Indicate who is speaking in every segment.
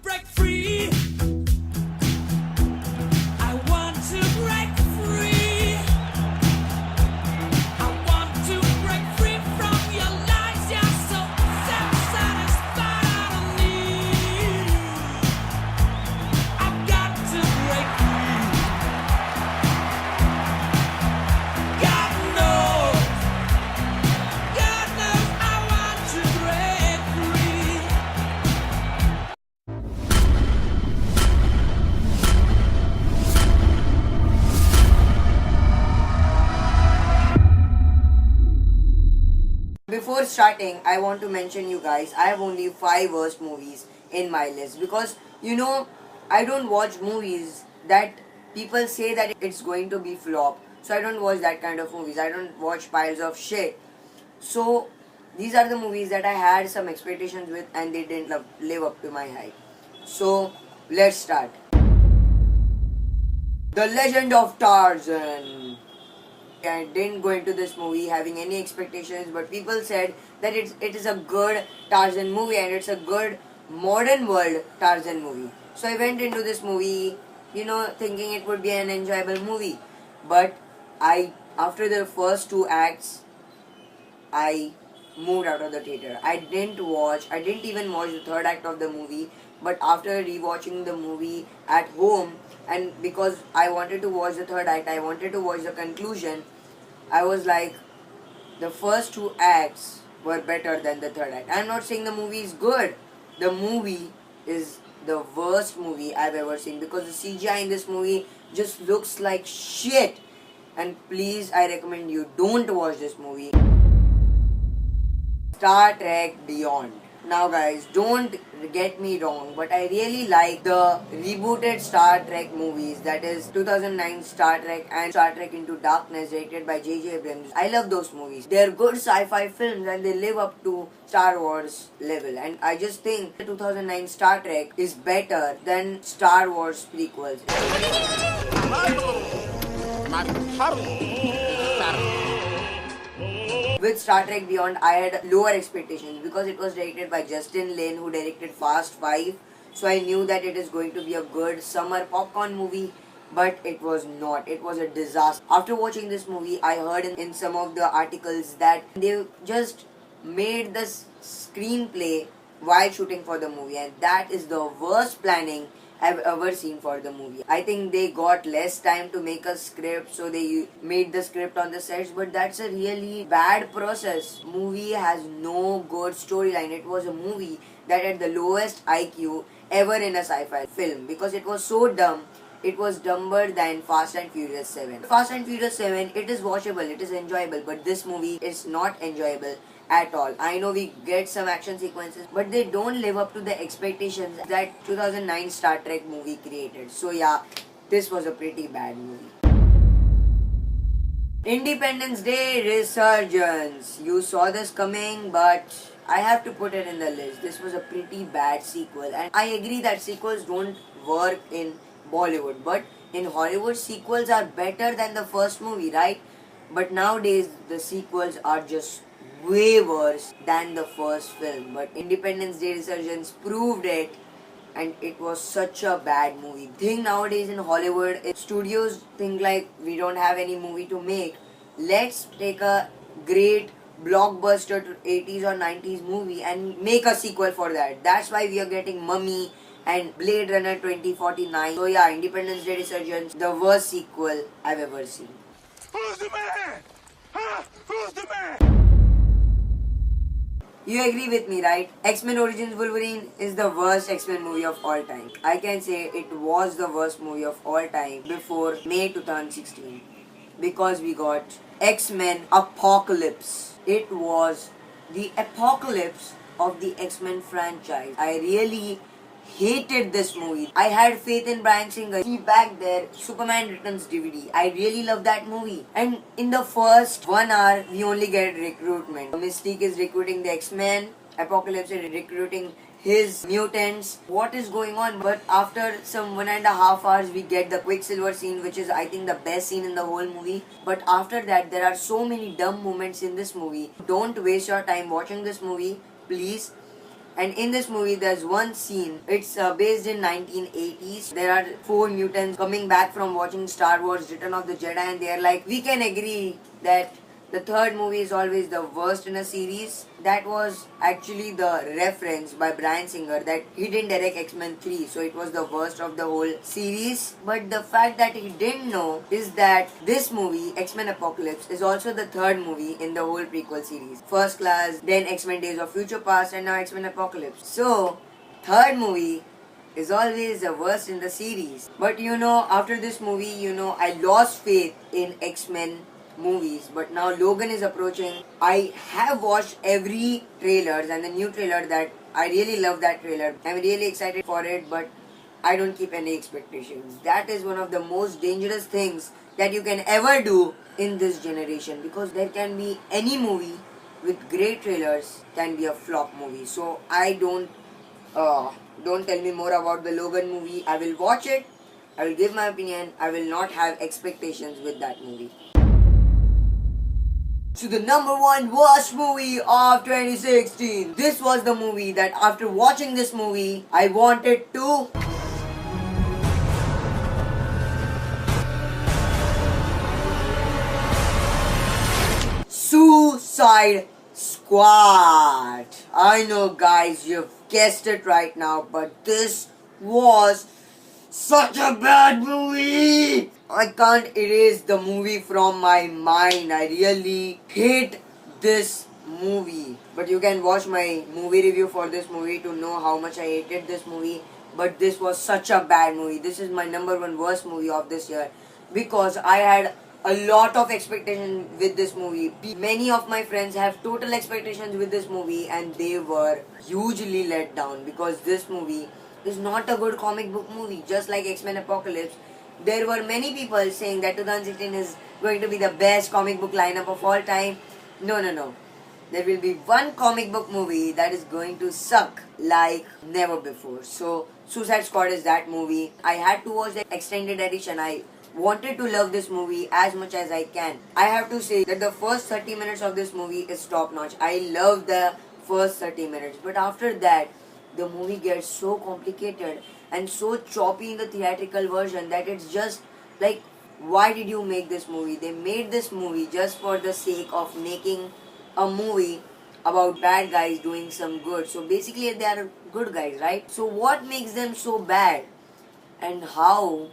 Speaker 1: break free. I want to break free. I want to break free from your lies. You're so self-satisfied. I need. I've got to break free. God knows. God knows I want to break free.
Speaker 2: Before starting, I want to mention you guys, I have only 5 worst movies in my list because I don't watch movies that people say that it's going to be flop. So I don't watch that kind of movies. I don't watch piles of shit. So these are the movies that I had some expectations with and they didn't live up to my hype. So let's start. The Legend of Tarzan. I didn't go into this movie having any expectations, but people said that it is a good Tarzan movie and it's a good modern world Tarzan movie. So I went into this movie, thinking it would be an enjoyable movie. But after the first 2 acts, I moved out of the theater. I didn't even watch the third act of the movie, but after rewatching the movie at home, and because I wanted to watch the third act, I wanted to watch the conclusion, I was like, the first 2 acts were better than the third act. I'm not saying the movie is good. The movie is the worst movie I've ever seen because the CGI in this movie just looks like shit. And please, I recommend you don't watch this movie. Star Trek Beyond. Now guys, don't get me wrong, but I really like the rebooted Star Trek movies, that is 2009 Star Trek and Star Trek Into Darkness directed by J.J. Abrams. I love those movies. They're good sci-fi films and they live up to Star Wars level, and I just think the 2009 Star Trek is better than Star Wars prequels. With Star Trek Beyond, I had lower expectations because it was directed by Justin Lin, who directed Fast 5. So I knew that it is going to be a good summer popcorn movie, but it was not. It was a disaster. After watching this movie, I heard in some of the articles that they just made this screenplay while shooting for the movie, and that is the worst planning I've ever seen for the movie. I think they got less time to make a script, so they made the script on the sets, but that's a really bad process. Movie has no good storyline. It was a movie that had the lowest IQ ever in a sci-fi film because it was so dumb. It was dumber than Fast and Furious 7. Fast and Furious 7, it is watchable, it is enjoyable, but this movie is not enjoyable at all. I know we get some action sequences, but they don't live up to the expectations that 2009 Star Trek movie created. So yeah, this was a pretty bad movie. Independence Day Resurgence. You saw this coming, but I have to put it in the list. This was a pretty bad sequel, and I agree that sequels don't work in Bollywood, but in Hollywood, sequels are better than the first movie, right? But nowadays, the sequels are just way worse than the first film. But Independence Day Resurgence proved it, and it was such a bad movie. Thing nowadays in Hollywood, studios think like we don't have any movie to make. Let's take a great blockbuster to 80s or 90s movie and make a sequel for that. That's why we are getting Mummy and Blade Runner 2049. So yeah, Independence Day Resurgence, the worst sequel I've ever seen.
Speaker 1: Who's the man? Huh? Who's the man?
Speaker 2: You agree with me, right? X-Men Origins Wolverine is the worst X-Men movie of all time. I can say it was the worst movie of all time before May 2016. Because we got X-Men Apocalypse. It was the apocalypse of the X-Men franchise. I really hated this movie. I had faith in Bryan Singer. See back there, Superman Returns DVD. I really love that movie. And in the first 1 hour, we only get recruitment. Mystique is recruiting the X-Men. Apocalypse is recruiting his mutants. What is going on? But after some 1.5 hours, we get the Quicksilver scene, which is I think the best scene in the whole movie. But after that, there are so many dumb moments in this movie. Don't waste your time watching this movie, please. And in this movie, there's one scene. It's based in 1980s. There are four mutants coming back from watching Star Wars: Return of the Jedi, and they are like, we can agree that the third movie is always the worst in a series. That was actually the reference by Bryan Singer that he didn't direct X-Men 3, so it was the worst of the whole series. But the fact that he didn't know is that this movie, X-Men Apocalypse, is also the third movie in the whole prequel series. First Class, then X-Men Days of Future Past, and now X-Men Apocalypse. So, third movie is always the worst in the series. But after this movie, I lost faith in X-Men movies. But now Logan is approaching. I have watched every trailers and the new trailer that I really love that trailer. I'm really excited for it, but I don't keep any expectations. That is one of the most dangerous things that you can ever do in this generation, because there can be any movie with great trailers can be a flop movie. So I don't tell me more about the Logan movie. I will watch it. I will give my opinion. I will not have expectations with that movie. So the number one worst movie of 2016. This was the movie that after watching this movie, I wanted to Suicide Squad. I know guys, you've guessed it right now, but this was such a bad movie. I can't erase the movie from my mind. I really hate this movie. But you can watch my movie review for this movie to know how much I hated this movie. But this was such a bad movie. This is my number one worst movie of this year, because I had a lot of expectations with this movie. Many of my friends have total expectations with this movie, and they were hugely let down, because this movie is not a good comic book movie. Just like X-Men Apocalypse, there were many people saying that 2016 is going to be the best comic book lineup of all time. No. There will be one comic book movie that is going to suck like never before. So Suicide Squad is that movie. I had to watch the extended edition. I wanted to love this movie as much as I can. I have to say that the first 30 minutes of this movie is top notch. I love the first 30 minutes. But after that, the movie gets so complicated and so choppy in the theatrical version that it's just like, why did you make this movie? They made this movie just for the sake of making a movie about bad guys doing some good. So basically they are good guys, right? So what makes them so bad? And how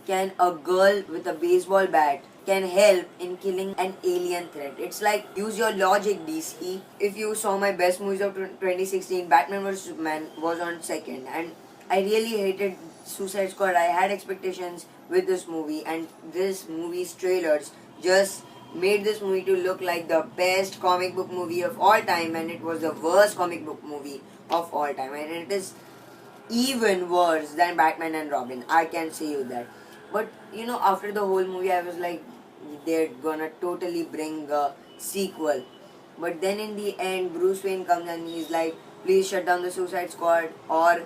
Speaker 2: can a girl with a baseball bat can help in killing an alien threat? It's like, use your logic, DC. If you saw my best movies of 2016, Batman vs Superman was on second, and I really hated Suicide Squad. I had expectations with this movie, and this movie's trailers just made this movie to look like the best comic book movie of all time, and it was the worst comic book movie of all time, and it is even worse than Batman and Robin. I can say you that. But after the whole movie, I was like, they're gonna totally bring a sequel. But then in the end, Bruce Wayne comes and he's like, please shut down the Suicide Squad, or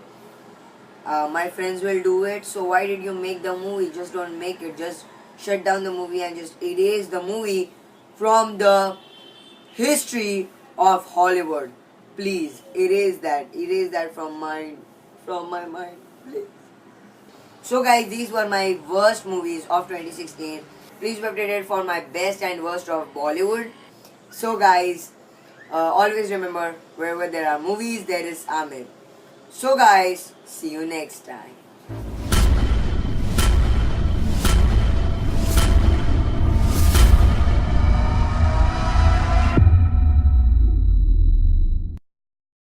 Speaker 2: my friends will do it. So why did you make the movie? Just don't make it. Just shut down the movie and just erase the movie from the history of Hollywood. Please erase that. Erase that from my mind. Please. So guys, these were my worst movies of 2016. Please be updated for my best and worst of Bollywood. So guys, always remember, wherever there are movies, there is Aamir. So guys, see you next time.